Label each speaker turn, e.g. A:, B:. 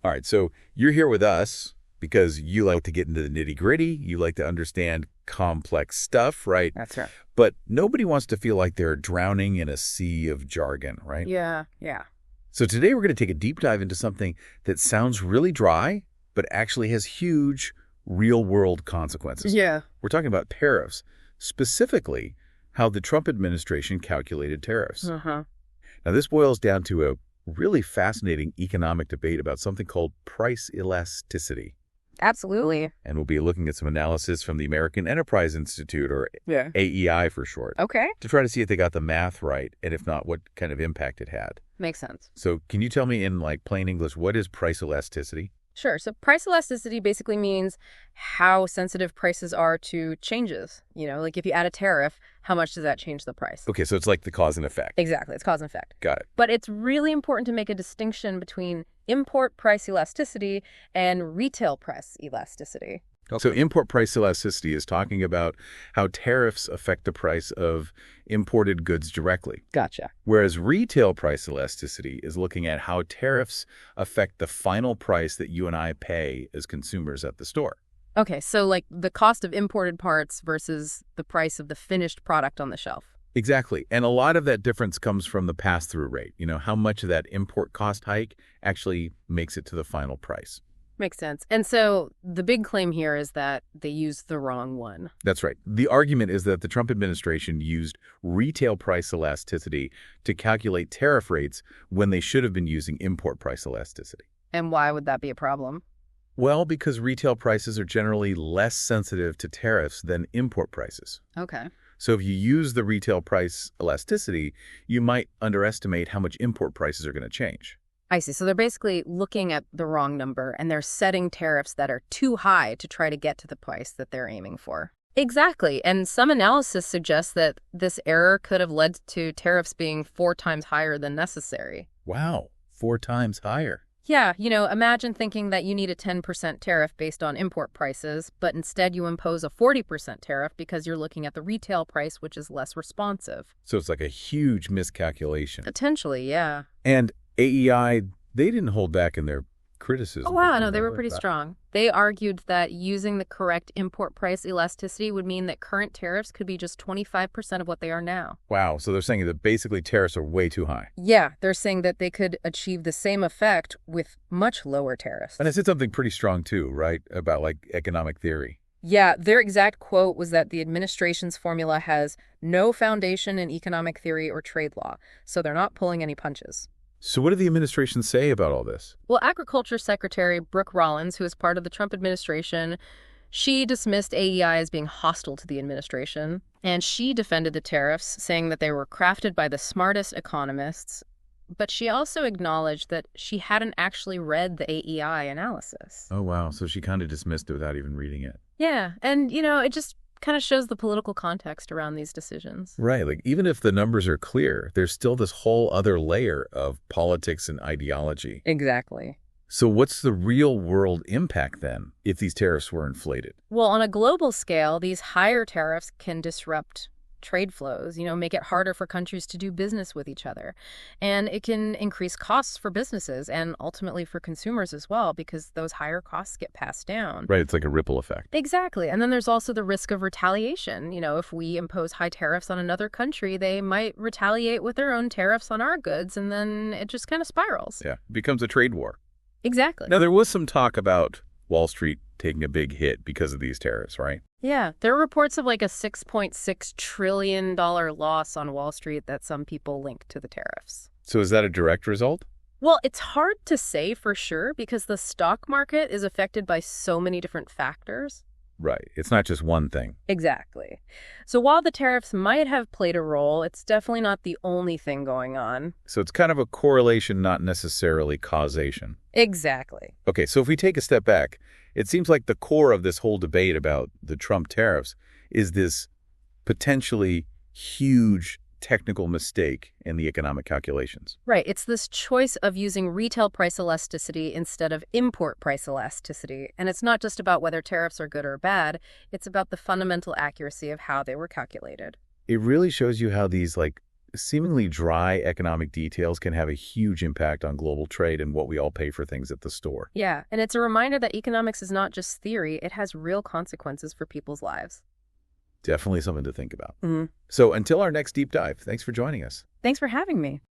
A: All right, so you're here with us because you like to get into the nitty-gritty. You like to understand complex stuff, right?
B: That's right.
A: But nobody wants to feel like they're drowning in a sea of jargon, right?
B: Yeah.
A: So today we're going to take a deep dive into something that sounds really dry, but actually has huge real-world consequences.
B: Yeah.
A: We're talking about tariffs, specifically how the Trump administration calculated tariffs.
B: Uh-huh.
A: Now, this boils down to a really fascinating economic debate about something called price elasticity.
B: Absolutely.
A: And we'll be looking at some analysis from the American Enterprise Institute, or
B: Yeah.
A: AEI for short,
B: Okay.
A: to try to see if they got the math right, and if not, what kind of impact it had.
B: Makes sense.
A: So can you tell me in plain English, what is price elasticity?
B: Sure. So price elasticity basically means how sensitive prices are to changes. Like if you add a tariff, how much does that change the price?
A: Okay, so it's like the cause and effect.
B: Exactly. It's cause and effect.
A: Got it.
B: But it's really important to make a distinction between import price elasticity and retail price elasticity.
A: So import price elasticity is talking about how tariffs affect the price of imported goods directly.
B: Gotcha.
A: Whereas retail price elasticity is looking at how tariffs affect the final price that you and I pay as consumers at the store.
B: Okay, so like the cost of imported parts versus the price of the finished product on the shelf.
A: Exactly. And a lot of that difference comes from the pass-through rate. How much of that import cost hike actually makes it to the final price.
B: Makes sense. And so the big claim here is that they used the wrong one.
A: That's right. The argument is that the Trump administration used retail price elasticity to calculate tariff rates when they should have been using import price elasticity.
B: And why would that be a problem?
A: Well, because retail prices are generally less sensitive to tariffs than import prices.
B: Okay.
A: So if you use the retail price elasticity, you might underestimate how much import prices are going to change.
B: I see. So they're basically looking at the wrong number and they're setting tariffs that are too high to try to get to the price that they're aiming for. Exactly. And some analysis suggests that this error could have led to tariffs being 4 times higher than necessary.
A: Wow, 4 times higher.
B: Yeah, imagine thinking that you need a 10% tariff based on import prices, but instead you impose a 40% tariff because you're looking at the retail price, which is less responsive.
A: So it's like a huge miscalculation.
B: Potentially, yeah.
A: And AEI, they didn't hold back in their criticism.
B: Oh, wow, no, they were pretty strong. They argued that using the correct import price elasticity would mean that current tariffs could be just 25% of what they are now.
A: Wow, so they're saying that basically tariffs are way too high.
B: Yeah, they're saying that they could achieve the same effect with much lower tariffs.
A: And I said something pretty strong too, right, about economic theory.
B: Yeah, their exact quote was that the administration's formula has no foundation in economic theory or trade law, so they're not pulling any punches.
A: So what did the administration say about all this?
B: Well, Agriculture Secretary Brooke Rollins, who is part of the Trump administration, she dismissed AEI as being hostile to the administration, and she defended the tariffs, saying that they were crafted by the smartest economists. But she also acknowledged that she hadn't actually read the AEI analysis.
A: Oh, wow. So she kind of dismissed it without even reading it.
B: Yeah, and, it just kind of shows the political context around these decisions.
A: Right. Even if the numbers are clear, there's still this whole other layer of politics and ideology.
B: Exactly.
A: So what's the real world impact then if these tariffs were inflated?
B: Well, on a global scale, these higher tariffs can disrupt trade flows, make it harder for countries to do business with each other. And it can increase costs for businesses and ultimately for consumers as well, because those higher costs get passed down.
A: Right, it's like a ripple effect.
B: Exactly. And then there's also the risk of retaliation. If we impose high tariffs on another country, they might retaliate with their own tariffs on our goods, and then it just kind of spirals.
A: Yeah, it becomes a trade war.
B: Exactly.
A: Now, there was some talk about Wall Street taking a big hit because of these tariffs, right?
B: Yeah, there are reports of a $6.6 trillion loss on Wall Street that some people link to the tariffs.
A: So is that a direct result?
B: Well, it's hard to say for sure because the stock market is affected by so many different factors.
A: Right. It's not just one thing.
B: Exactly. So while the tariffs might have played a role, it's definitely not the only thing going on.
A: So it's kind of a correlation, not necessarily causation.
B: Exactly.
A: Okay, so if we take a step back, it seems like the core of this whole debate about the Trump tariffs is this potentially huge technical mistake in the economic calculations.
B: Right. It's this choice of using retail price elasticity instead of import price elasticity. And it's not just about whether tariffs are good or bad. It's about the fundamental accuracy of how they were calculated.
A: It really shows you how these seemingly dry economic details can have a huge impact on global trade and what we all pay for things at the store.
B: Yeah, and it's a reminder that economics is not just theory, it has real consequences for people's lives.
A: Definitely something to think about.
B: Mhm.
A: So until our next deep dive, thanks for joining us.
B: Thanks for having me.